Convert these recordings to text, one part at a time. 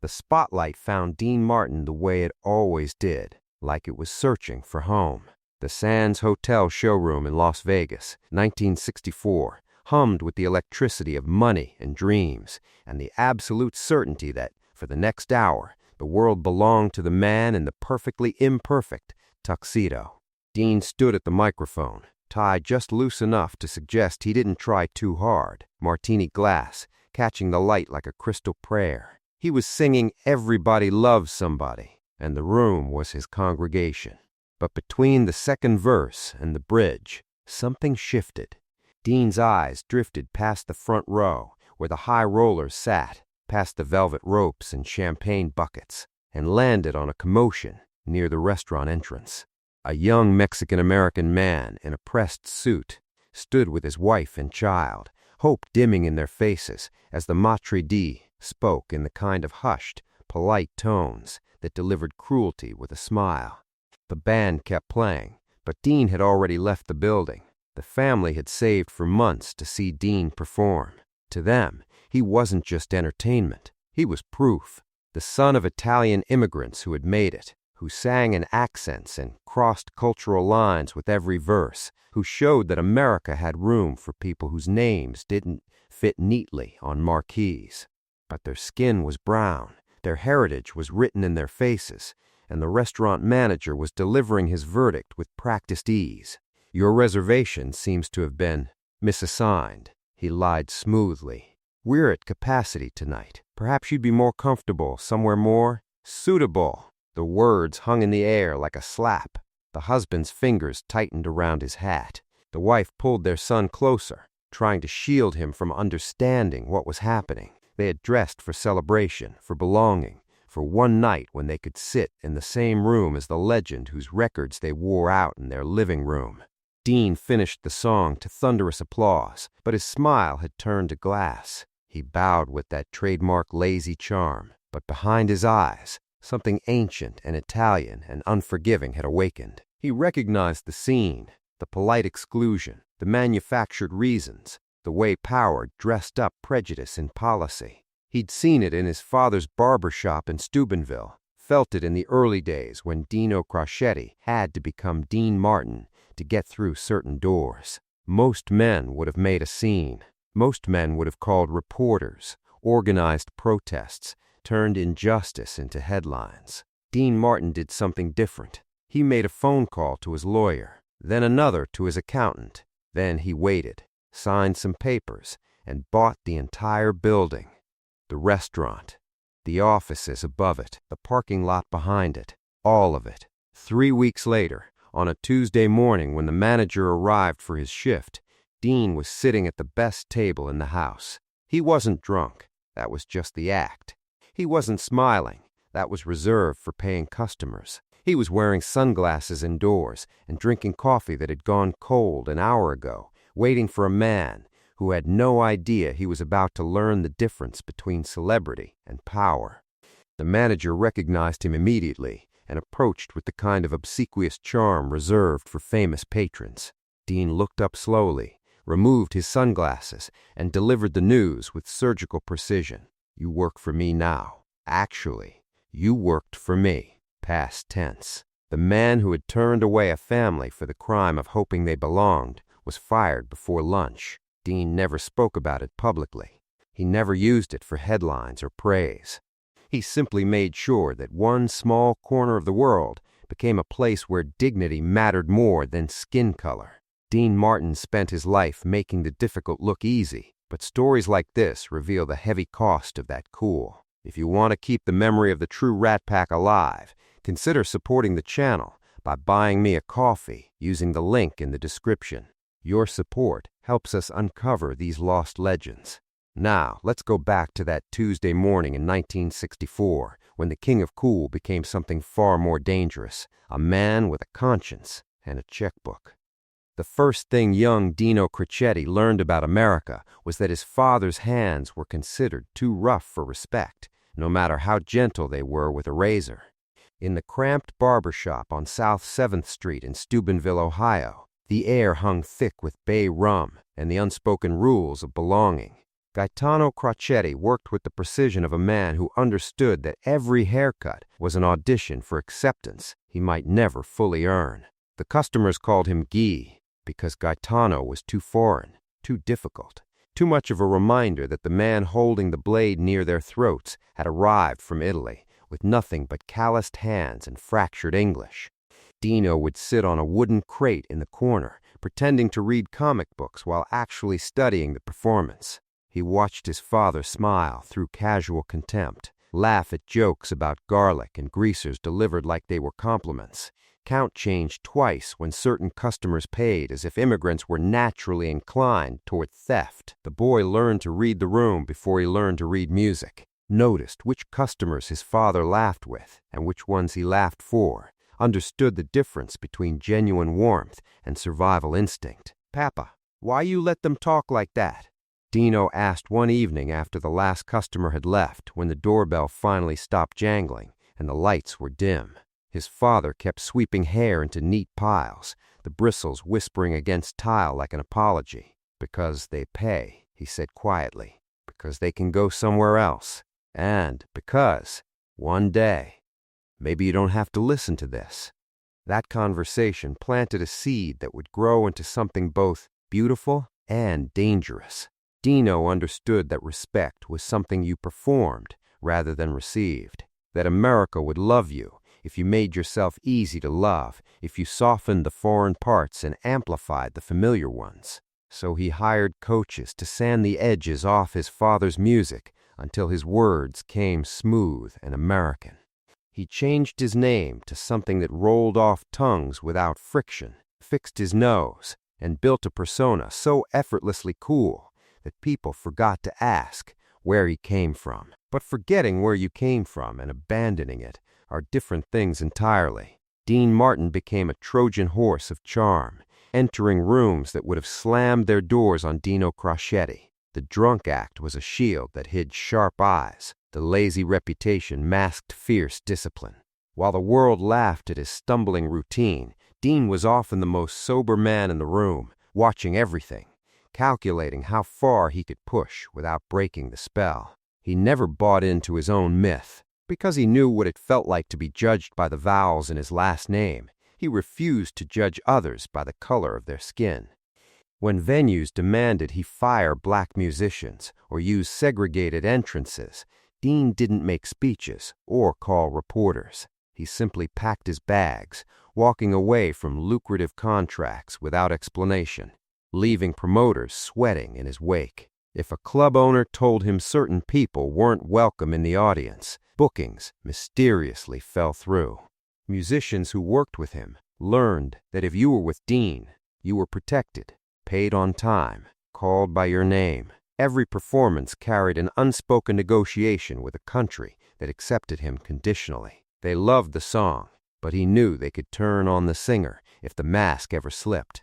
The spotlight found Dean Martin the way it always did, like it was searching for home. The Sands Hotel showroom in Las Vegas, 1964, hummed with the electricity of money and dreams, and the absolute certainty that, for the next hour, the world belonged to the man in the perfectly imperfect tuxedo. Dean stood at the microphone, tie just loose enough to suggest he didn't try too hard, martini glass, catching the light like a crystal prayer. He was singing "Everybody Loves Somebody," and the room was his congregation. But between the second verse and the bridge, something shifted. Dean's eyes drifted past the front row, where the high rollers sat, past the velvet ropes and champagne buckets, and landed on a commotion near the restaurant entrance. A young Mexican-American man in a pressed suit stood with his wife and child, hope dimming in their faces as the maitre d' spoke in the kind of hushed, polite tones that delivered cruelty with a smile. The band kept playing, but Dean had already left the building. The family had saved for months to see Dean perform. To them, he wasn't just entertainment. He was proof. The son of Italian immigrants who had made it, who sang in accents and crossed cultural lines with every verse, who showed that America had room for people whose names didn't fit neatly on marquees. But their skin was brown, their heritage was written in their faces, and the restaurant manager was delivering his verdict with practiced ease. "Your reservation seems to have been misassigned," he lied smoothly. "We're at capacity tonight. Perhaps you'd be more comfortable somewhere more suitable." The words hung in the air like a slap. The husband's fingers tightened around his hat. The wife pulled their son closer, trying to shield him from understanding what was happening. They had dressed for celebration, for belonging, for one night when they could sit in the same room as the legend whose records they wore out in their living room. Dean finished the song to thunderous applause, but his smile had turned to glass. He bowed with that trademark lazy charm, but behind his eyes, something ancient and Italian and unforgiving had awakened. He recognized the scene, the polite exclusion, the manufactured reasons, the way power dressed up prejudice in policy. He'd seen it in his father's barber shop in Steubenville, felt it in the early days when Dino Craschetti had to become Dean Martin to get through certain doors. Most men would have made a scene. Most men would have called reporters, organized protests, turned injustice into headlines. Dean Martin did something different. He made a phone call to his lawyer, then another to his accountant. Then he waited, signed some papers, and bought the entire building. The restaurant, the offices above it, the parking lot behind it, all of it. 3 weeks later, on a Tuesday morning when the manager arrived for his shift, Dean was sitting at the best table in the house. He wasn't drunk. That was just the act. He wasn't smiling. That was reserved for paying customers. He was wearing sunglasses indoors and drinking coffee that had gone cold an hour ago, waiting for a man who had no idea he was about to learn the difference between celebrity and power. The manager recognized him immediately and approached with the kind of obsequious charm reserved for famous patrons. Dean looked up slowly, removed his sunglasses, and delivered the news with surgical precision. "You work for me now. Actually, you worked for me." Past tense. The man who had turned away a family for the crime of hoping they belonged was fired before lunch. Dean never spoke about it publicly. He never used it for headlines or praise. He simply made sure that one small corner of the world became a place where dignity mattered more than skin color. Dean Martin spent his life making the difficult look easy, but stories like this reveal the heavy cost of that cool. If you want to keep the memory of the true Rat Pack alive, consider supporting the channel by buying me a coffee using the link in the description. Your support helps us uncover these lost legends. Now, let's go back to that Tuesday morning in 1964, when the king of cool became something far more dangerous, a man with a conscience and a checkbook. The first thing young Dino Craschetti learned about America was that his father's hands were considered too rough for respect, no matter how gentle they were with a razor. In the cramped barber shop on South 7th Street in Steubenville, Ohio, the air hung thick with bay rum and the unspoken rules of belonging. Gaetano Crocetti worked with the precision of a man who understood that every haircut was an audition for acceptance he might never fully earn. The customers called him Guy because Gaetano was too foreign, too difficult, too much of a reminder that the man holding the blade near their throats had arrived from Italy with nothing but calloused hands and fractured English. Dino would sit on a wooden crate in the corner, pretending to read comic books while actually studying the performance. He watched his father smile through casual contempt, laugh at jokes about garlic and greasers delivered like they were compliments, count change twice when certain customers paid as if immigrants were naturally inclined toward theft. The boy learned to read the room before he learned to read music, noticed which customers his father laughed with and which ones he laughed for, understood the difference between genuine warmth and survival instinct. "Papa, why you let them talk like that?" Dino asked one evening after the last customer had left, when the doorbell finally stopped jangling and the lights were dim. His father kept sweeping hair into neat piles, the bristles whispering against tile like an apology. "Because they pay," he said quietly. "Because they can go somewhere else. And because, one day, maybe you don't have to listen to this." That conversation planted a seed that would grow into something both beautiful and dangerous. Dino understood that respect was something you performed rather than received, that America would love you if you made yourself easy to love, if you softened the foreign parts and amplified the familiar ones. So he hired coaches to sand the edges off his father's music until his words came smooth and American. He changed his name to something that rolled off tongues without friction, fixed his nose, and built a persona so effortlessly cool that people forgot to ask where he came from. But forgetting where you came from and abandoning it are different things entirely. Dean Martin became a Trojan horse of charm, entering rooms that would have slammed their doors on Dino Crocetti. The drunk act was a shield that hid sharp eyes. The lazy reputation masked fierce discipline. While the world laughed at his stumbling routine, Dean was often the most sober man in the room, watching everything, calculating how far he could push without breaking the spell. He never bought into his own myth. Because he knew what it felt like to be judged by the vowels in his last name, he refused to judge others by the color of their skin. When venues demanded he fire black musicians or use segregated entrances, Dean didn't make speeches or call reporters. He simply packed his bags, walking away from lucrative contracts without explanation, leaving promoters sweating in his wake. If a club owner told him certain people weren't welcome in the audience, bookings mysteriously fell through. Musicians who worked with him learned that if you were with Dean, you were protected, paid on time, called by your name. Every performance carried an unspoken negotiation with a country that accepted him conditionally. They loved the song, but he knew they could turn on the singer if the mask ever slipped.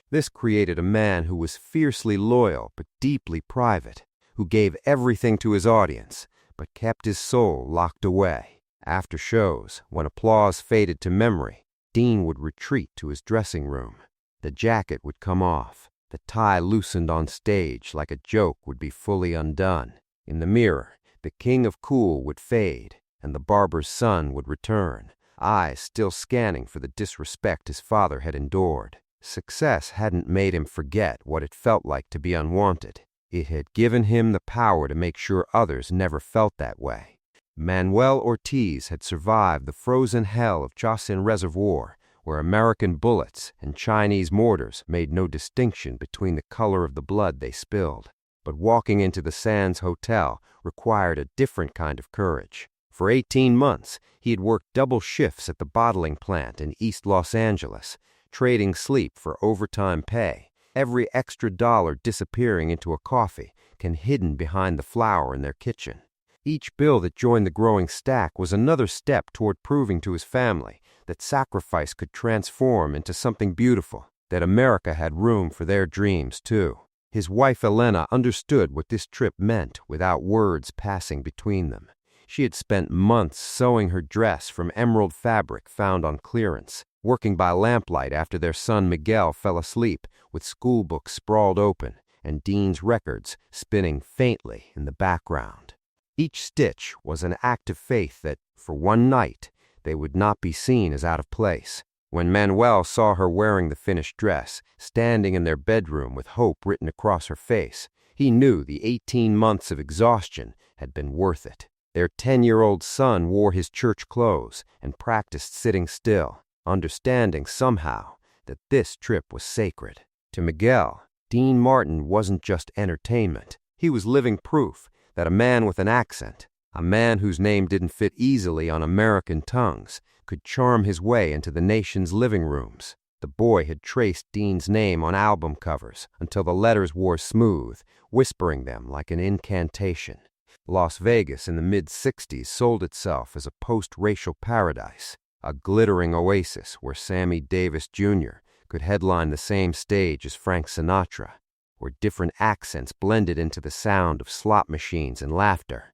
This created a man who was fiercely loyal but deeply private, who gave everything to his audience but kept his soul locked away. After shows, when applause faded to memory, Dean would retreat to his dressing room. The jacket would come off, the tie loosened on stage like a joke would be fully undone. In the mirror, the king of cool would fade, and the barber's son would return, eyes still scanning for the disrespect his father had endured. Success hadn't made him forget what it felt like to be unwanted. It had given him the power to make sure others never felt that way. Manuel Ortiz had survived the frozen hell of Chosin Reservoir, where American bullets and Chinese mortars made no distinction between the color of the blood they spilled. But walking into the Sands Hotel required a different kind of courage. For 18 months, he had worked double shifts at the bottling plant in East Los Angeles, trading sleep for overtime pay, every extra dollar disappearing into a coffee can hidden behind the flour in their kitchen. Each bill that joined the growing stack was another step toward proving to his family that sacrifice could transform into something beautiful, that America had room for their dreams too. His wife Elena understood what this trip meant without words passing between them. She had spent months sewing her dress from emerald fabric found on clearance, working by lamplight after their son Miguel fell asleep with school books sprawled open, and Dean's records spinning faintly in the background. Each stitch was an act of faith that, for one night, they would not be seen as out of place. When Manuel saw her wearing the finished dress, standing in their bedroom with hope written across her face, he knew the 18 months of exhaustion had been worth it. Their 10-year-old son wore his church clothes and practiced sitting still, understanding somehow that this trip was sacred. To Miguel, Dean Martin wasn't just entertainment. He was living proof that a man with an accent, a man whose name didn't fit easily on American tongues, could charm his way into the nation's living rooms. The boy had traced Dean's name on album covers until the letters wore smooth, whispering them like an incantation. Las Vegas in the mid-'60s sold itself as a post-racial paradise, a glittering oasis where Sammy Davis Jr. could headline the same stage as Frank Sinatra, where different accents blended into the sound of slot machines and laughter.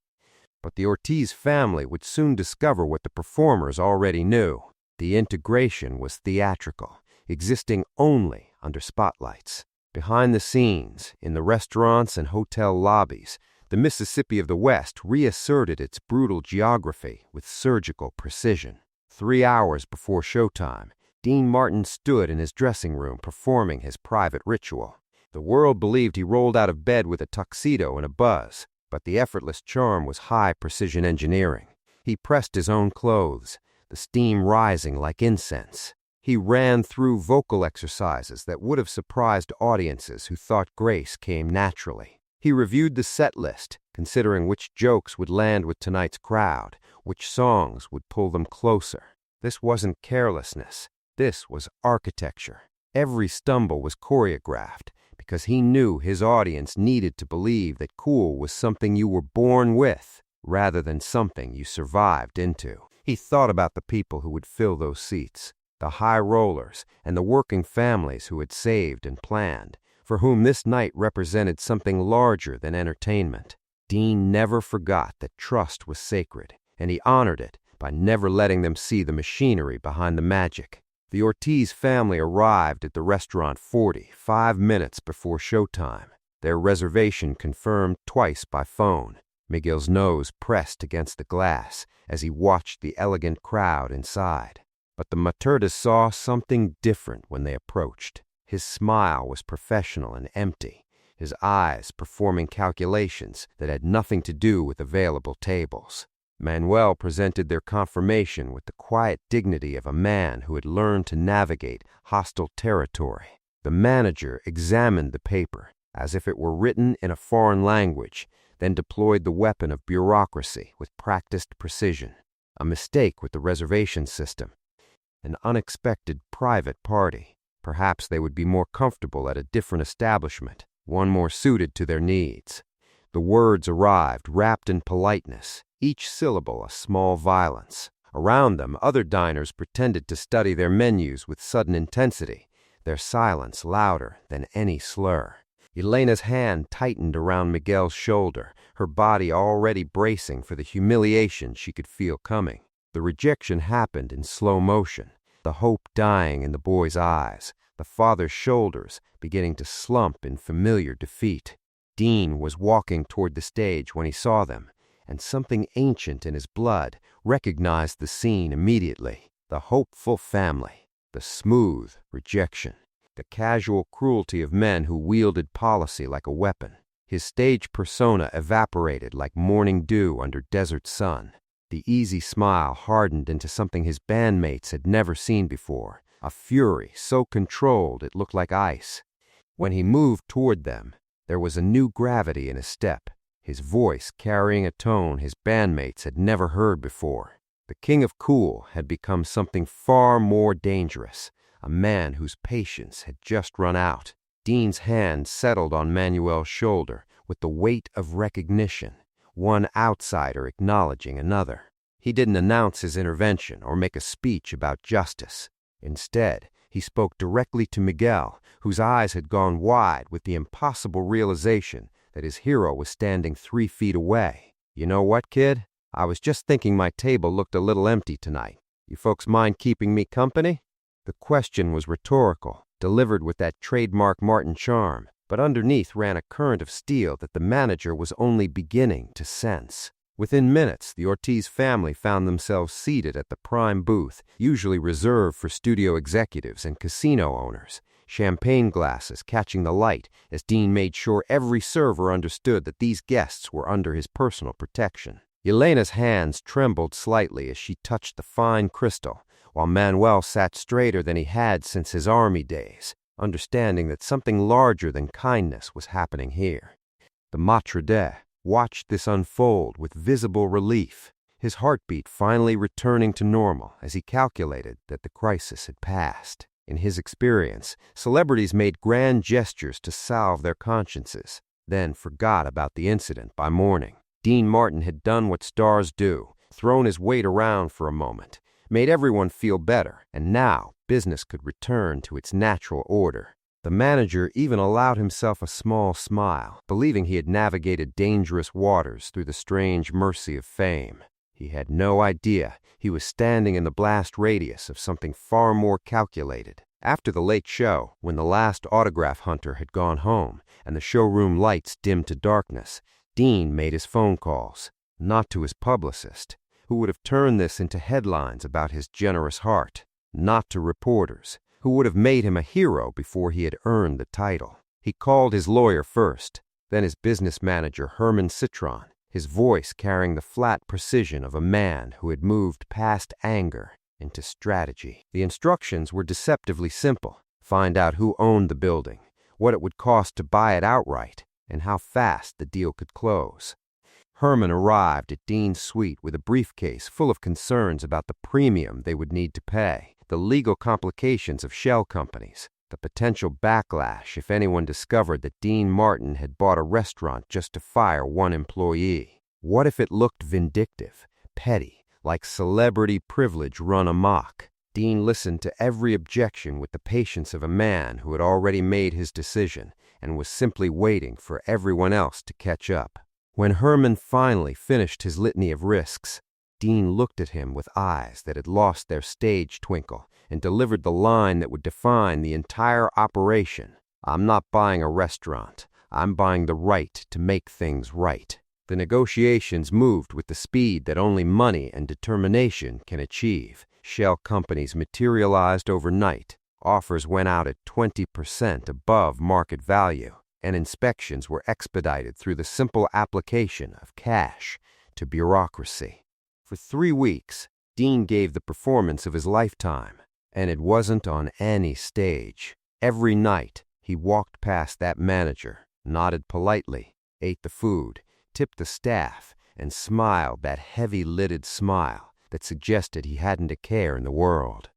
But the Ortiz family would soon discover what the performers already knew. The integration was theatrical, existing only under spotlights. Behind the scenes, in the restaurants and hotel lobbies, the Mississippi of the West reasserted its brutal geography with surgical precision. 3 hours before showtime, Dean Martin stood in his dressing room performing his private ritual. The world believed he rolled out of bed with a tuxedo and a buzz, but the effortless charm was high-precision engineering. He pressed his own clothes, the steam rising like incense. He ran through vocal exercises that would have surprised audiences who thought grace came naturally. He reviewed the set list, considering which jokes would land with tonight's crowd, which songs would pull them closer. This wasn't carelessness. This was architecture. Every stumble was choreographed because he knew his audience needed to believe that cool was something you were born with rather than something you survived into. He thought about the people who would fill those seats, the high rollers and the working families who had saved and planned, for whom this night represented something larger than entertainment. Dean never forgot that trust was sacred, and he honored it by never letting them see the machinery behind the magic. The Ortiz family arrived at the restaurant 45 minutes before showtime, their reservation confirmed twice by phone. Miguel's nose pressed against the glass as he watched the elegant crowd inside. But the Materdas saw something different when they approached. His smile was professional and empty, his eyes performing calculations that had nothing to do with available tables. Manuel presented their confirmation with the quiet dignity of a man who had learned to navigate hostile territory. The manager examined the paper as if it were written in a foreign language, then deployed the weapon of bureaucracy with practiced precision. A mistake with the reservation system. An unexpected private party. Perhaps they would be more comfortable at a different establishment, one more suited to their needs. The words arrived wrapped in politeness, each syllable a small violence. Around them, other diners pretended to study their menus with sudden intensity, their silence louder than any slur. Elena's hand tightened around Miguel's shoulder, her body already bracing for the humiliation she could feel coming. The rejection happened in slow motion, the hope dying in the boy's eyes, the father's shoulders beginning to slump in familiar defeat. Dean was walking toward the stage when he saw them, and something ancient in his blood recognized the scene immediately. The hopeful family, the smooth rejection, the casual cruelty of men who wielded policy like a weapon. His stage persona evaporated like morning dew under desert sun. The easy smile hardened into something his bandmates had never seen before, a fury so controlled it looked like ice. When he moved toward them, there was a new gravity in his step, his voice carrying a tone his bandmates had never heard before. The King of Cool had become something far more dangerous, a man whose patience had just run out. Dean's hand settled on Manuel's shoulder with the weight of recognition, one outsider acknowledging another. He didn't announce his intervention or make a speech about justice. Instead, he spoke directly to Miguel, whose eyes had gone wide with the impossible realization that his hero was standing 3 feet away. "You know what, kid? I was just thinking my table looked a little empty tonight. You folks mind keeping me company?" The question was rhetorical, delivered with that trademark Martin charm, but underneath ran a current of steel that the manager was only beginning to sense. Within minutes, the Ortiz family found themselves seated at the prime booth, usually reserved for studio executives and casino owners, champagne glasses catching the light as Dean made sure every server understood that these guests were under his personal protection. Elena's hands trembled slightly as she touched the fine crystal, while Manuel sat straighter than he had since his army days, understanding that something larger than kindness was happening here. The maitre d' watched this unfold with visible relief, his heartbeat finally returning to normal as he calculated that the crisis had passed. In his experience, celebrities made grand gestures to salve their consciences, then forgot about the incident by morning. Dean Martin had done what stars do, thrown his weight around for a moment, made everyone feel better, and now business could return to its natural order. The manager even allowed himself a small smile, believing he had navigated dangerous waters through the strange mercy of fame. He had no idea he was standing in the blast radius of something far more calculated. After the late show, when the last autograph hunter had gone home and the showroom lights dimmed to darkness, Dean made his phone calls, not to his publicist, who would have turned this into headlines about his generous heart, not to reporters, who would have made him a hero before he had earned the title. He called his lawyer first, then his business manager Herman Citron, his voice carrying the flat precision of a man who had moved past anger into strategy. The instructions were deceptively simple. Find out who owned the building, what it would cost to buy it outright, and how fast the deal could close. Herman arrived at Dean's suite with a briefcase full of concerns about the premium they would need to pay, the legal complications of shell companies, the potential backlash if anyone discovered that Dean Martin had bought a restaurant just to fire one employee. What if it looked vindictive, petty, like celebrity privilege run amok? Dean listened to every objection with the patience of a man who had already made his decision and was simply waiting for everyone else to catch up. When Herman finally finished his litany of risks, Dean looked at him with eyes that had lost their stage twinkle and delivered the line that would define the entire operation. I'm not buying a restaurant. I'm buying the right to make things right. The negotiations moved with the speed that only money and determination can achieve. Shell companies materialized overnight. Offers went out at 20% above market value, and inspections were expedited through the simple application of cash to bureaucracy. For 3 weeks, Dean gave the performance of his lifetime, and it wasn't on any stage. Every night, he walked past that manager, nodded politely, ate the food, tipped the staff, and smiled that heavy-lidded smile that suggested he hadn't a care in the world.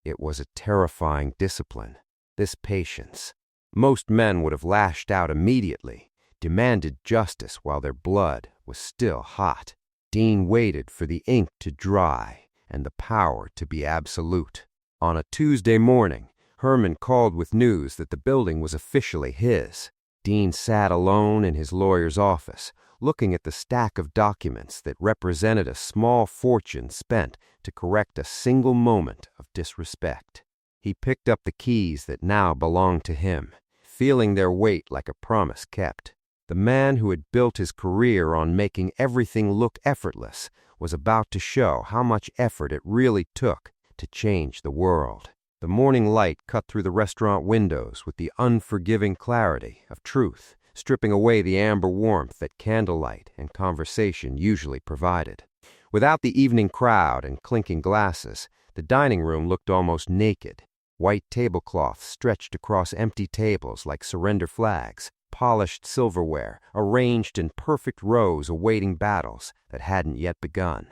It was a terrifying discipline, this patience. Most men would have lashed out immediately, demanded justice while their blood was still hot. Dean waited for the ink to dry and the power to be absolute. On a Tuesday morning, Herman called with news that the building was officially his. Dean sat alone in his lawyer's office, looking at the stack of documents that represented a small fortune spent to correct a single moment of disrespect. He picked up the keys that now belonged to him, feeling their weight like a promise kept. The man who had built his career on making everything look effortless was about to show how much effort it really took to change the world. The morning light cut through the restaurant windows with the unforgiving clarity of truth, stripping away the amber warmth that candlelight and conversation usually provided. Without the evening crowd and clinking glasses, the dining room looked almost naked. White tablecloths stretched across empty tables like surrender flags, polished silverware arranged in perfect rows awaiting battles that hadn't yet begun.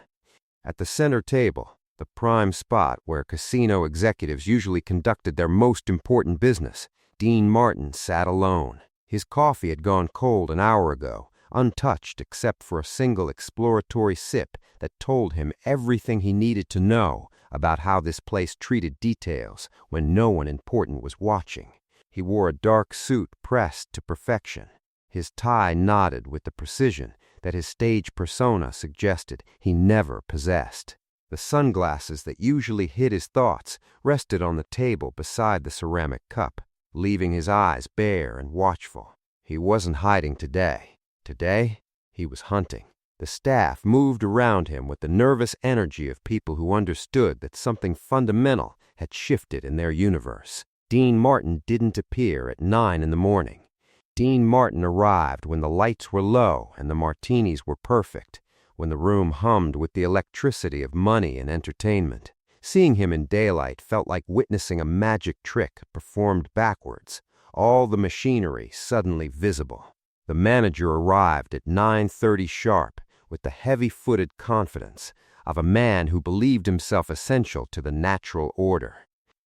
At the center table, the prime spot where casino executives usually conducted their most important business, Dean Martin sat alone. His coffee had gone cold an hour ago, untouched except for a single exploratory sip that told him everything he needed to know about how this place treated details when no one important was watching. He wore a dark suit pressed to perfection. His tie nodded with the precision that his stage persona suggested he never possessed. The sunglasses that usually hid his thoughts rested on the table beside the ceramic cup, leaving his eyes bare and watchful. He wasn't hiding today. Today, he was hunting. The staff moved around him with the nervous energy of people who understood that something fundamental had shifted in their universe. Dean Martin didn't appear at 9 in the morning. Dean Martin arrived when the lights were low and the martinis were perfect, when the room hummed with the electricity of money and entertainment. Seeing him in daylight felt like witnessing a magic trick performed backwards, all the machinery suddenly visible. The manager arrived at 9:30 sharp with the heavy-footed confidence of a man who believed himself essential to the natural order.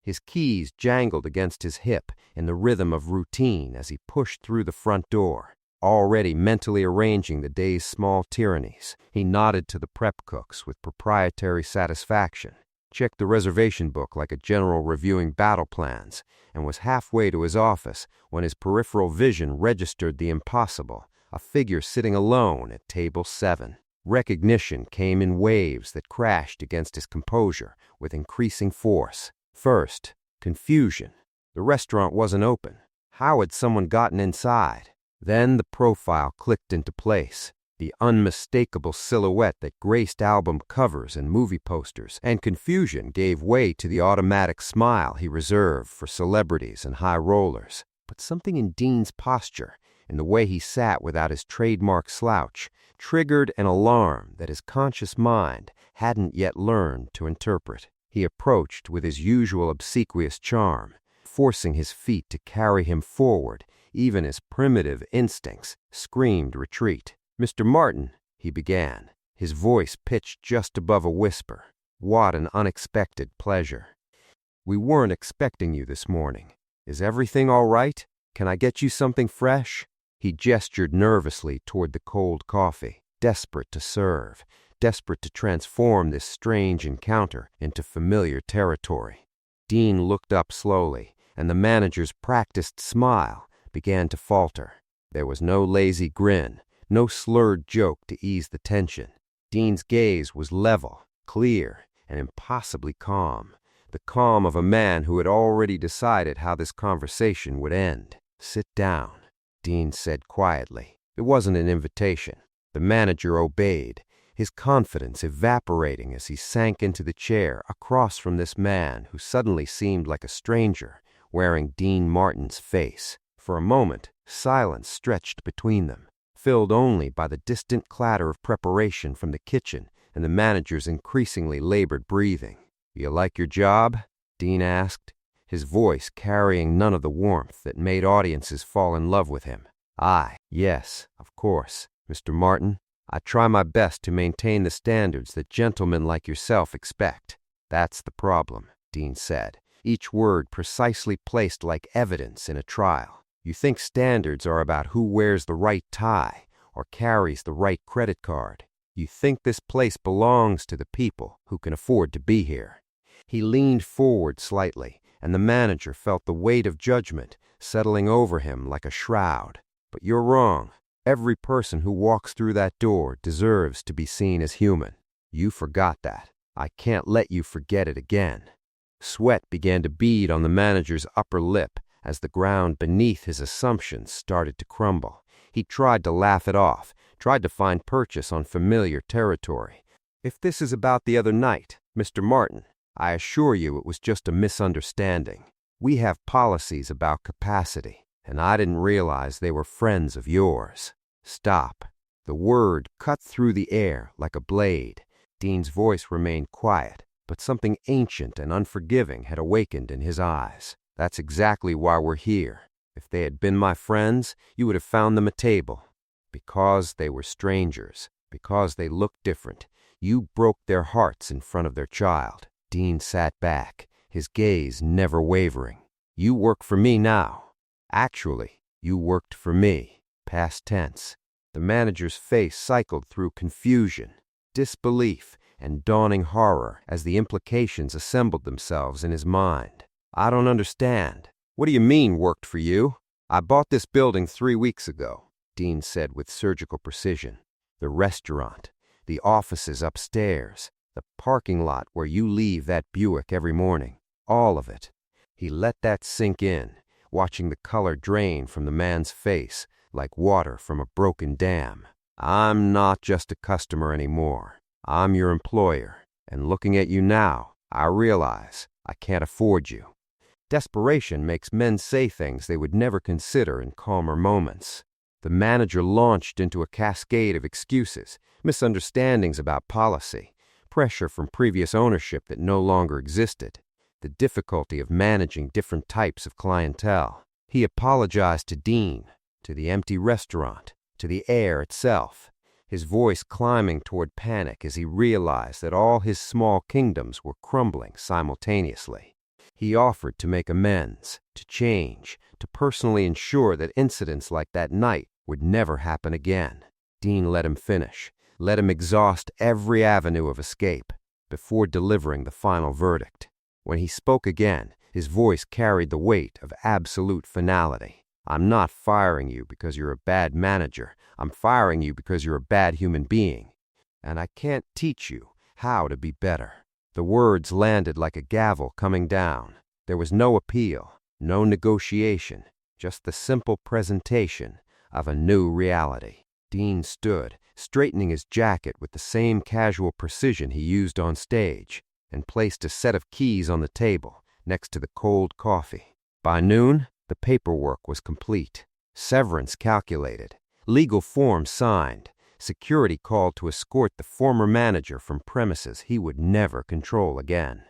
His keys jangled against his hip in the rhythm of routine as he pushed through the front door. Already mentally arranging the day's small tyrannies, he nodded to the prep cooks with proprietary satisfaction, checked the reservation book like a general reviewing battle plans, and was halfway to his office when his peripheral vision registered the impossible, a figure sitting alone at table 7. Recognition came in waves that crashed against his composure with increasing force. First, confusion. The restaurant wasn't open. How had someone gotten inside? Then the profile clicked into place, the unmistakable silhouette that graced album covers and movie posters, and confusion gave way to the automatic smile he reserved for celebrities and high rollers. But something in Dean's posture, in the way he sat without his trademark slouch, triggered an alarm that his conscious mind hadn't yet learned to interpret. He approached with his usual obsequious charm, forcing his feet to carry him forward. Even his primitive instincts screamed retreat. "Mr. Martin," he began, his voice pitched just above a whisper. What an unexpected pleasure. "We weren't expecting you this morning. Is everything all right? Can I get you something fresh?" He gestured nervously toward the cold coffee, desperate to serve, desperate to transform this strange encounter into familiar territory. Dean looked up slowly, and the manager's practiced smile began to falter. There was no lazy grin, no slurred joke to ease the tension. Dean's gaze was level, clear, and impossibly calm, the calm of a man who had already decided how this conversation would end. "Sit down," Dean said quietly. It wasn't an invitation. The manager obeyed, his confidence evaporating as he sank into the chair across from this man who suddenly seemed like a stranger, wearing Dean Martin's face. For a moment, silence stretched between them, filled only by the distant clatter of preparation from the kitchen and the manager's increasingly labored breathing. "You like your job?" Dean asked, his voice carrying none of the warmth that made audiences fall in love with him. Yes, of course, Mr. Martin. I try my best to maintain the standards that gentlemen like yourself expect." "That's the problem," Dean said, each word precisely placed like evidence in a trial. "You think standards are about who wears the right tie or carries the right credit card. You think this place belongs to the people who can afford to be here." He leaned forward slightly, and the manager felt the weight of judgment settling over him like a shroud. "But you're wrong. Every person who walks through that door deserves to be seen as human. You forgot that. I can't let you forget it again." Sweat began to bead on the manager's upper lip as the ground beneath his assumptions started to crumble. He tried to laugh it off, tried to find purchase on familiar territory. "If this is about the other night, Mr. Martin, I assure you it was just a misunderstanding. We have policies about capacity, and I didn't realize they were friends of yours." "Stop." The word cut through the air like a blade. Dean's voice remained quiet, but something ancient and unforgiving had awakened in his eyes. "That's exactly why we're here. If they had been my friends, you would have found them a table. Because they were strangers, because they looked different, you broke their hearts in front of their child." Dean sat back, his gaze never wavering. "You work for me now. Actually, you worked for me." Past tense. The manager's face cycled through confusion, disbelief, and dawning horror as the implications assembled themselves in his mind. "I don't understand. What do you mean, worked for you?" "I bought this building 3 weeks ago," Dean said with surgical precision. "The restaurant, the offices upstairs, the parking lot where you leave that Buick every morning. All of it." He let that sink in, watching the color drain from the man's face, like water from a broken dam. I'm not just a customer anymore. I'm your employer, and looking at you now, I realize I can't afford you. Desperation makes men say things they would never consider in calmer moments. The manager launched into a cascade of excuses, misunderstandings about policy, pressure from previous ownership that no longer existed, the difficulty of managing different types of clientele. He apologized to Dean, to the empty restaurant, to the air itself, his voice climbing toward panic as he realized that all his small kingdoms were crumbling simultaneously. He offered to make amends, to change, to personally ensure that incidents like that night would never happen again. Dean let him finish, let him exhaust every avenue of escape before delivering the final verdict. When he spoke again, his voice carried the weight of absolute finality. I'm not firing you because you're a bad manager. I'm firing you because you're a bad human being. And I can't teach you how to be better. The words landed like a gavel coming down. There was no appeal, no negotiation, just the simple presentation of a new reality. Dean stood, straightening his jacket with the same casual precision he used on stage, and placed a set of keys on the table next to the cold coffee. By noon, the paperwork was complete. Severance calculated, legal forms signed, security called to escort the former manager from premises he would never control again.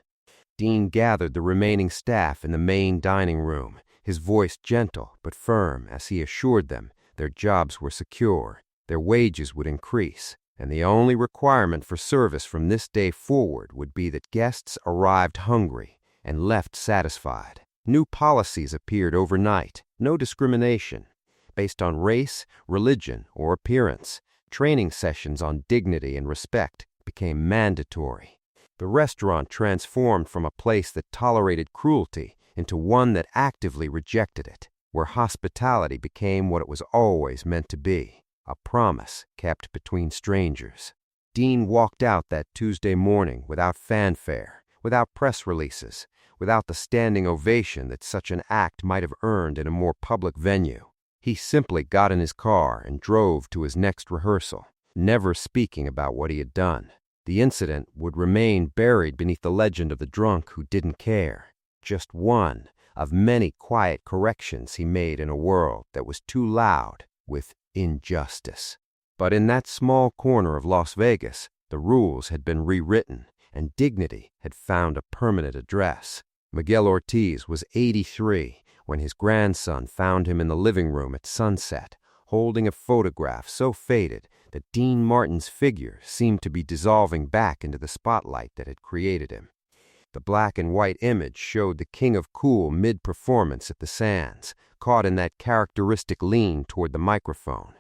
Dean gathered the remaining staff in the main dining room, his voice gentle but firm as he assured them their jobs were secure, their wages would increase, and the only requirement for service from this day forward would be that guests arrived hungry and left satisfied. New policies appeared overnight, no discrimination, based on race, religion, or appearance. Training sessions on dignity and respect became mandatory. The restaurant transformed from a place that tolerated cruelty into one that actively rejected it, where hospitality became what it was always meant to be, a promise kept between strangers. Dean walked out that Tuesday morning without fanfare, without press releases, without the standing ovation that such an act might have earned in a more public venue. He simply got in his car and drove to his next rehearsal, never speaking about what he had done. The incident would remain buried beneath the legend of the drunk who didn't care, just one of many quiet corrections he made in a world that was too loud with injustice. But in that small corner of Las Vegas, the rules had been rewritten, and dignity had found a permanent address. Miguel Ortiz was 83 when his grandson found him in the living room at sunset, holding a photograph so faded that Dean Martin's figure seemed to be dissolving back into the spotlight that had created him. The black and white image showed the king of cool mid-performance at the Sands, caught in that characteristic lean toward the microphone.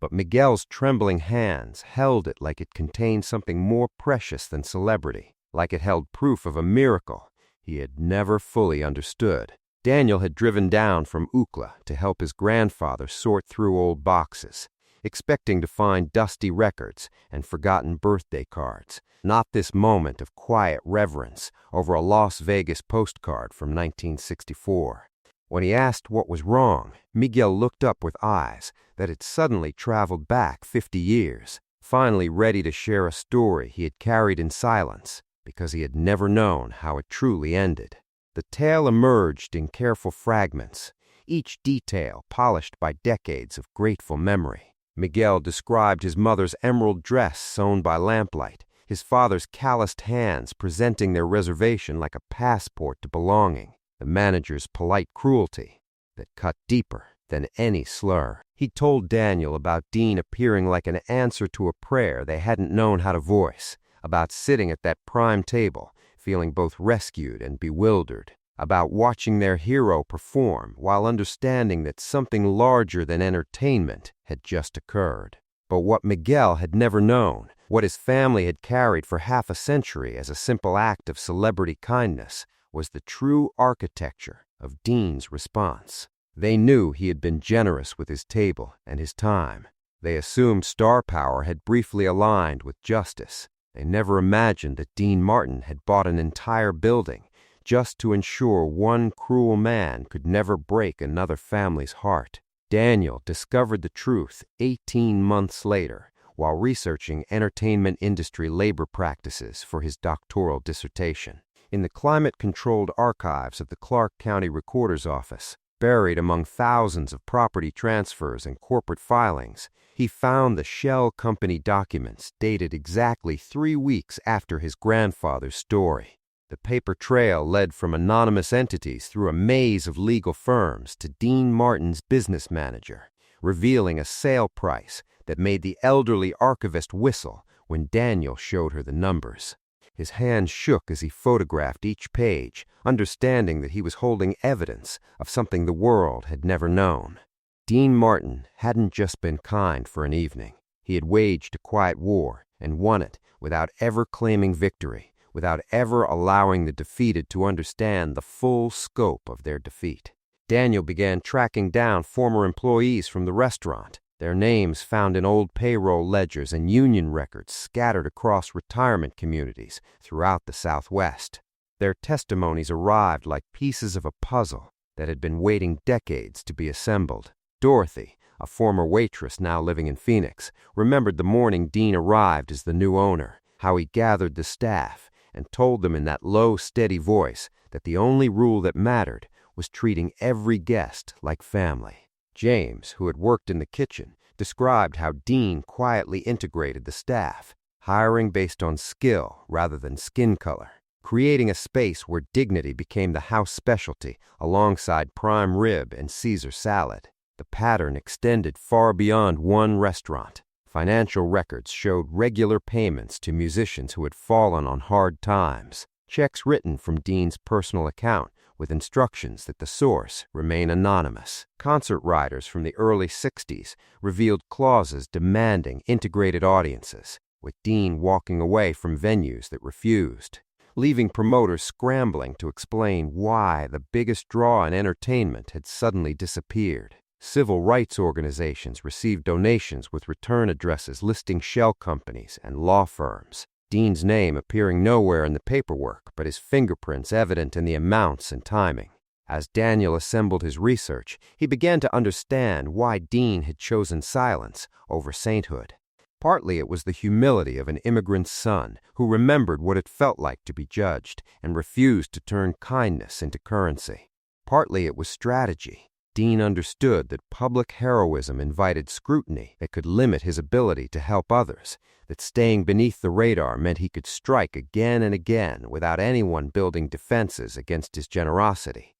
But Miguel's trembling hands held it like it contained something more precious than celebrity, like it held proof of a miracle he had never fully understood. Daniel had driven down from UCLA to help his grandfather sort through old boxes, expecting to find dusty records and forgotten birthday cards, not this moment of quiet reverence over a Las Vegas postcard from 1964. When he asked what was wrong, Miguel looked up with eyes that had suddenly traveled back 50 years, finally ready to share a story he had carried in silence because he had never known how it truly ended. The tale emerged in careful fragments, each detail polished by decades of grateful memory. Miguel described his mother's emerald dress sewn by lamplight, his father's calloused hands presenting their reservation like a passport to belonging, the manager's polite cruelty that cut deeper than any slur. He told Daniel about Dean appearing like an answer to a prayer they hadn't known how to voice, about sitting at that prime table, feeling both rescued and bewildered, about watching their hero perform while understanding that something larger than entertainment had just occurred. But what Miguel had never known, what his family had carried for half a century as a simple act of celebrity kindness, was the true architecture of Dean's response. They knew he had been generous with his table and his time. They assumed star power had briefly aligned with justice. They never imagined that Dean Martin had bought an entire building just to ensure one cruel man could never break another family's heart. Daniel discovered the truth 18 months later while researching entertainment industry labor practices for his doctoral dissertation. In the climate-controlled archives of the Clark County Recorder's Office, buried among thousands of property transfers and corporate filings, he found the Shell Company documents dated exactly 3 weeks after his grandfather's story. The paper trail led from anonymous entities through a maze of legal firms to Dean Martin's business manager, revealing a sale price that made the elderly archivist whistle when Daniel showed her the numbers. His hand shook as he photographed each page, understanding that he was holding evidence of something the world had never known. Dean Martin hadn't just been kind for an evening. He had waged a quiet war and won it without ever claiming victory, without ever allowing the defeated to understand the full scope of their defeat. Daniel began tracking down former employees from the restaurant, their names found in old payroll ledgers and union records scattered across retirement communities throughout the Southwest. Their testimonies arrived like pieces of a puzzle that had been waiting decades to be assembled. Dorothy, a former waitress now living in Phoenix, remembered the morning Dean arrived as the new owner, how he gathered the staff and told them in that low, steady voice that the only rule that mattered was treating every guest like family. James, who had worked in the kitchen, described how Dean quietly integrated the staff, hiring based on skill rather than skin color, creating a space where dignity became the house specialty alongside prime rib and Caesar salad. The pattern extended far beyond one restaurant. Financial records showed regular payments to musicians who had fallen on hard times, checks written from Dean's personal account with instructions that the source remain anonymous. Concert writers from the early 60s revealed clauses demanding integrated audiences, with Dean walking away from venues that refused, leaving promoters scrambling to explain why the biggest draw in entertainment had suddenly disappeared. Civil rights organizations received donations with return addresses listing shell companies and law firms. Dean's name appearing nowhere in the paperwork, but his fingerprints evident in the amounts and timing. As Daniel assembled his research, he began to understand why Dean had chosen silence over sainthood. Partly it was the humility of an immigrant's son who remembered what it felt like to be judged and refused to turn kindness into currency. Partly it was strategy. Dean understood that public heroism invited scrutiny that could limit his ability to help others, that staying beneath the radar meant he could strike again and again without anyone building defenses against his generosity.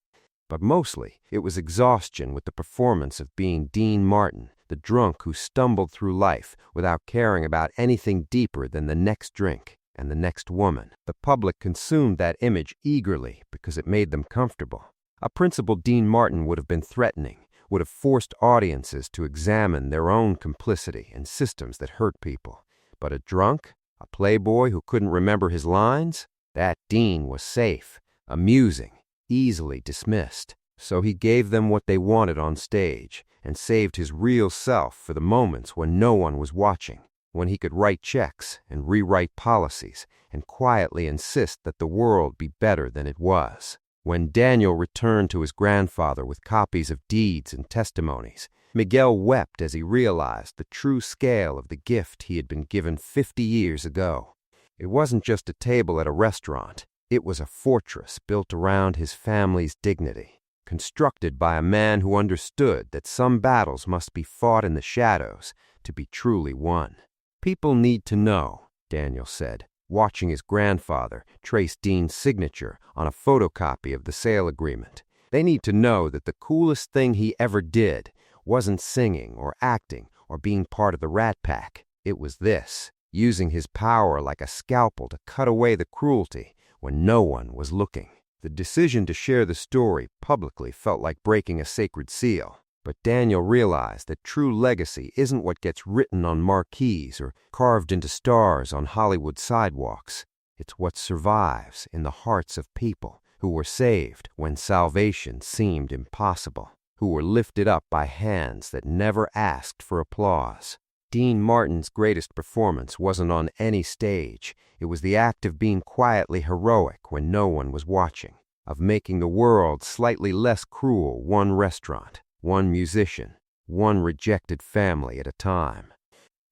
But mostly, it was exhaustion with the performance of being Dean Martin, the drunk who stumbled through life without caring about anything deeper than the next drink and the next woman. The public consumed that image eagerly because it made them comfortable. A principal Dean Martin would have been threatening, would have forced audiences to examine their own complicity in systems that hurt people. But a drunk, a playboy who couldn't remember his lines, that Dean was safe, amusing, easily dismissed. So he gave them what they wanted on stage and saved his real self for the moments when no one was watching, when he could write checks and rewrite policies and quietly insist that the world be better than it was. When Daniel returned to his grandfather with copies of deeds and testimonies, Miguel wept as he realized the true scale of the gift he had been given 50 years ago. It wasn't just a table at a restaurant. It was a fortress built around his family's dignity, constructed by a man who understood that some battles must be fought in the shadows to be truly won. People need to know, Daniel said, watching his grandfather trace Dean's signature on a photocopy of the sale agreement. They need to know that the coolest thing he ever did wasn't singing or acting or being part of the Rat Pack. It was this, using his power like a scalpel to cut away the cruelty when no one was looking. The decision to share the story publicly felt like breaking a sacred seal. But Daniel realized that true legacy isn't what gets written on marquees or carved into stars on Hollywood sidewalks. It's what survives in the hearts of people who were saved when salvation seemed impossible, who were lifted up by hands that never asked for applause. Dean Martin's greatest performance wasn't on any stage. It was the act of being quietly heroic when no one was watching, of making the world slightly less cruel one restaurant, one musician, one rejected family at a time.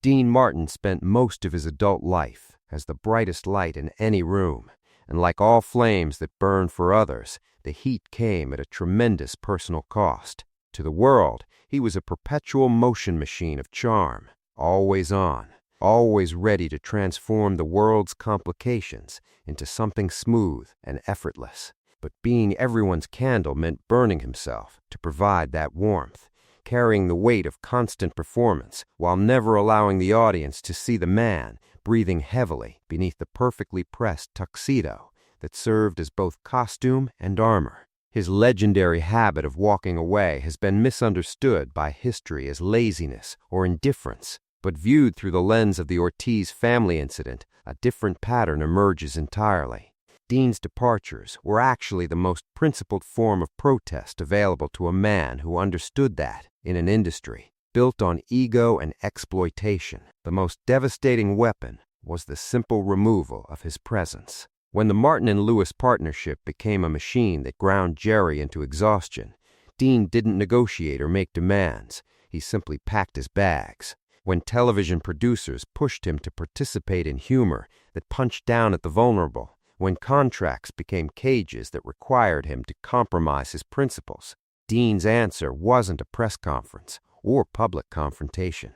Dean Martin spent most of his adult life as the brightest light in any room, and like all flames that burn for others, the heat came at a tremendous personal cost. To the world, he was a perpetual motion machine of charm, always on, always ready to transform the world's complications into something smooth and effortless. But being everyone's candle meant burning himself to provide that warmth, carrying the weight of constant performance while never allowing the audience to see the man breathing heavily beneath the perfectly pressed tuxedo that served as both costume and armor. His legendary habit of walking away has been misunderstood by history as laziness or indifference, but viewed through the lens of the Ortiz family incident, a different pattern emerges entirely. Dean's departures were actually the most principled form of protest available to a man who understood that, in an industry built on ego and exploitation, the most devastating weapon was the simple removal of his presence. When the Martin and Lewis partnership became a machine that ground Jerry into exhaustion, Dean didn't negotiate or make demands. He simply packed his bags. When television producers pushed him to participate in humor that punched down at the vulnerable, when contracts became cages that required him to compromise his principles, Dean's answer wasn't a press conference or public confrontation.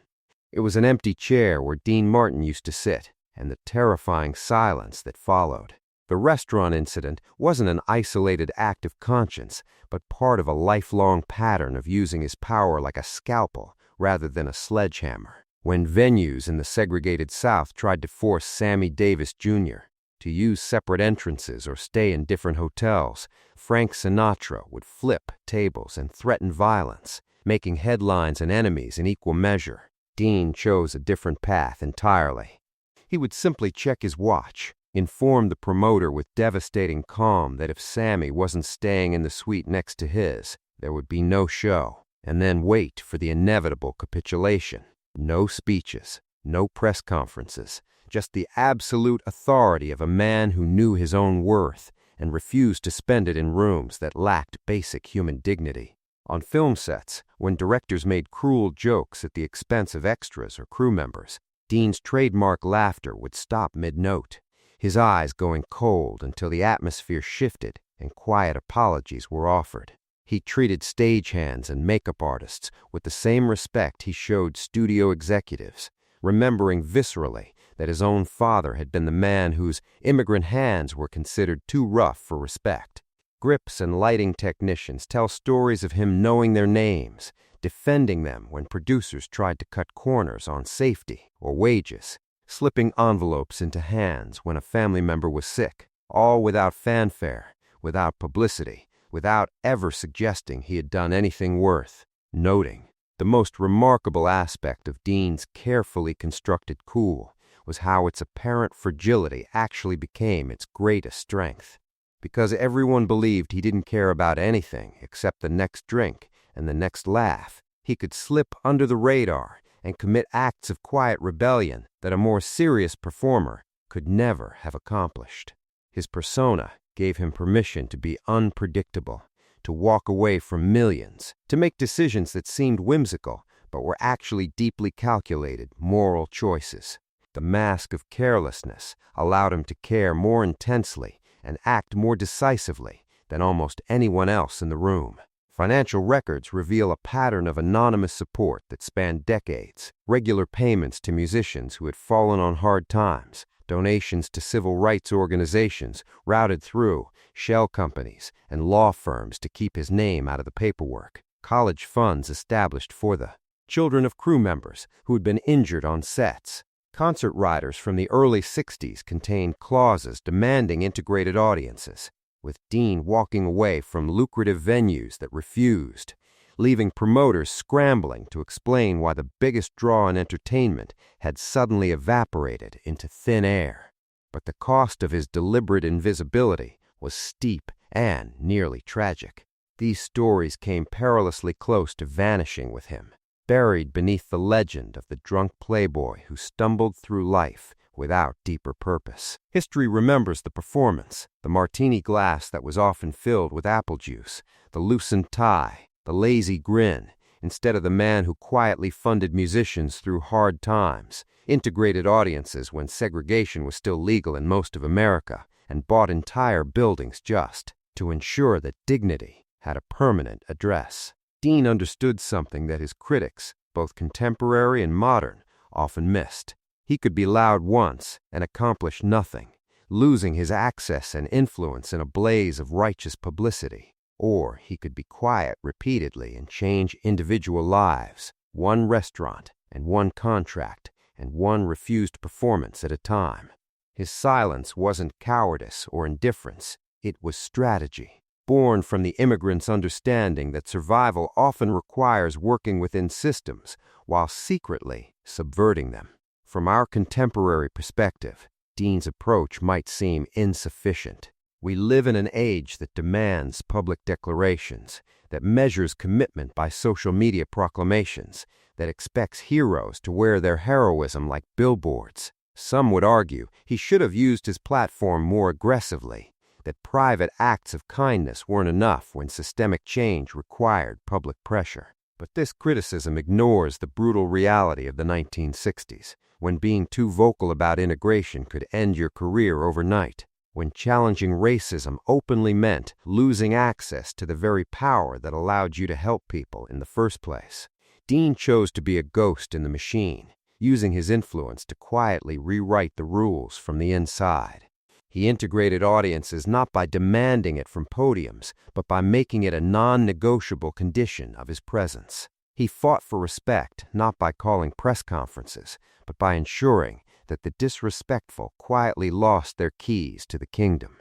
It was an empty chair where Dean Martin used to sit, and the terrifying silence that followed. The restaurant incident wasn't an isolated act of conscience, but part of a lifelong pattern of using his power like a scalpel rather than a sledgehammer. When venues in the segregated South tried to force Sammy Davis Jr. to use separate entrances or stay in different hotels, Frank Sinatra would flip tables and threaten violence, making headlines and enemies in equal measure. Dean chose a different path entirely. He would simply check his watch, inform the promoter with devastating calm that if Sammy wasn't staying in the suite next to his, there would be no show, and then wait for the inevitable capitulation. No speeches, no press conferences, just the absolute authority of a man who knew his own worth and refused to spend it in rooms that lacked basic human dignity. On film sets, when directors made cruel jokes at the expense of extras or crew members, Dean's trademark laughter would stop mid-note, his eyes going cold until the atmosphere shifted and quiet apologies were offered. He treated stagehands and makeup artists with the same respect he showed studio executives, remembering viscerally that his own father had been the man whose immigrant hands were considered too rough for respect. Grips and lighting technicians tell stories of him knowing their names, defending them when producers tried to cut corners on safety or wages, slipping envelopes into hands when a family member was sick, all without fanfare, without publicity, without ever suggesting he had done anything worth noting. The most remarkable aspect of Dean's carefully constructed cool was how its apparent fragility actually became its greatest strength. Because everyone believed he didn't care about anything except the next drink and the next laugh, he could slip under the radar and commit acts of quiet rebellion that a more serious performer could never have accomplished. His persona gave him permission to be unpredictable, to walk away from millions, to make decisions that seemed whimsical but were actually deeply calculated moral choices. The mask of carelessness allowed him to care more intensely and act more decisively than almost anyone else in the room. Financial records reveal a pattern of anonymous support that spanned decades, regular payments to musicians who had fallen on hard times, donations to civil rights organizations routed through shell companies and law firms to keep his name out of the paperwork, college funds established for the children of crew members who had been injured on sets. Concert riders from the early 60s contained clauses demanding integrated audiences, with Dean walking away from lucrative venues that refused, leaving promoters scrambling to explain why the biggest draw in entertainment had suddenly evaporated into thin air. But the cost of his deliberate invisibility was steep and nearly tragic. These stories came perilously close to vanishing with him, buried beneath the legend of the drunk playboy who stumbled through life without deeper purpose. History remembers the performance, the martini glass that was often filled with apple juice, the loosened tie, the lazy grin, instead of the man who quietly funded musicians through hard times, integrated audiences when segregation was still legal in most of America, and bought entire buildings just to ensure that dignity had a permanent address. Dean understood something that his critics, both contemporary and modern, often missed. He could be loud once and accomplish nothing, losing his access and influence in a blaze of righteous publicity. Or he could be quiet repeatedly and change individual lives, one restaurant and one contract and one refused performance at a time. His silence wasn't cowardice or indifference, it was strategy, born from the immigrant's understanding that survival often requires working within systems while secretly subverting them. From our contemporary perspective, Dean's approach might seem insufficient. We live in an age that demands public declarations, that measures commitment by social media proclamations, that expects heroes to wear their heroism like billboards. Some would argue he should have used his platform more aggressively, that private acts of kindness weren't enough when systemic change required public pressure. But this criticism ignores the brutal reality of the 1960s, when being too vocal about integration could end your career overnight, when challenging racism openly meant losing access to the very power that allowed you to help people in the first place. Dean chose to be a ghost in the machine, using his influence to quietly rewrite the rules from the inside. He integrated audiences not by demanding it from podiums, but by making it a non-negotiable condition of his presence. He fought for respect not by calling press conferences, but by ensuring that the disrespectful quietly lost their keys to the kingdom.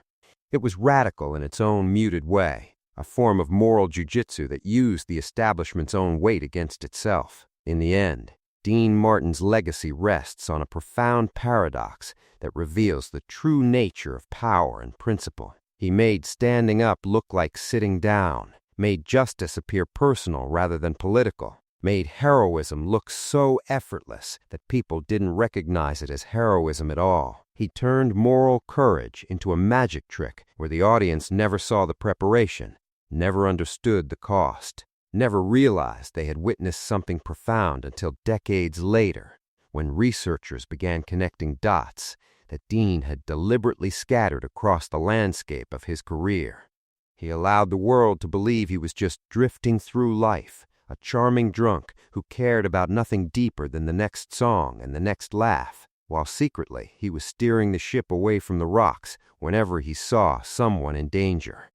It was radical in its own muted way, a form of moral jujitsu that used the establishment's own weight against itself. In the end, Dean Martin's legacy rests on a profound paradox that reveals the true nature of power and principle. He made standing up look like sitting down, made justice appear personal rather than political, made heroism look so effortless that people didn't recognize it as heroism at all. He turned moral courage into a magic trick where the audience never saw the preparation, never understood the cost, never realized they had witnessed something profound until decades later, when researchers began connecting dots that Dean had deliberately scattered across the landscape of his career. He allowed the world to believe he was just drifting through life, a charming drunk who cared about nothing deeper than the next song and the next laugh, while secretly he was steering the ship away from the rocks whenever he saw someone in danger.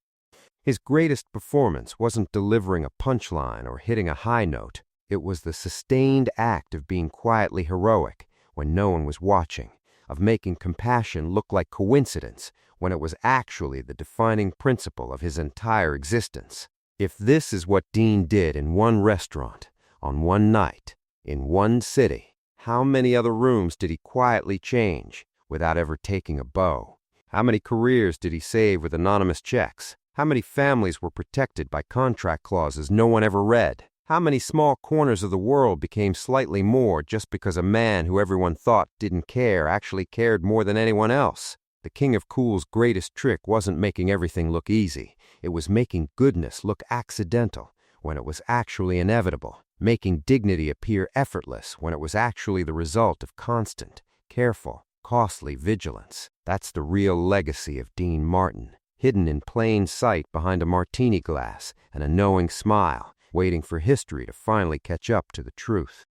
His greatest performance wasn't delivering a punchline or hitting a high note. It was the sustained act of being quietly heroic when no one was watching, of making compassion look like coincidence when it was actually the defining principle of his entire existence. If this is what Dean did in one restaurant, on one night, in one city, how many other rooms did he quietly change without ever taking a bow? How many careers did he save with anonymous checks? How many families were protected by contract clauses no one ever read? How many small corners of the world became slightly more just because a man who everyone thought didn't care actually cared more than anyone else? The King of Cool's greatest trick wasn't making everything look easy. It was making goodness look accidental when it was actually inevitable, making dignity appear effortless when it was actually the result of constant, careful, costly vigilance. That's the real legacy of Dean Martin, hidden in plain sight behind a martini glass and a knowing smile, waiting for history to finally catch up to the truth.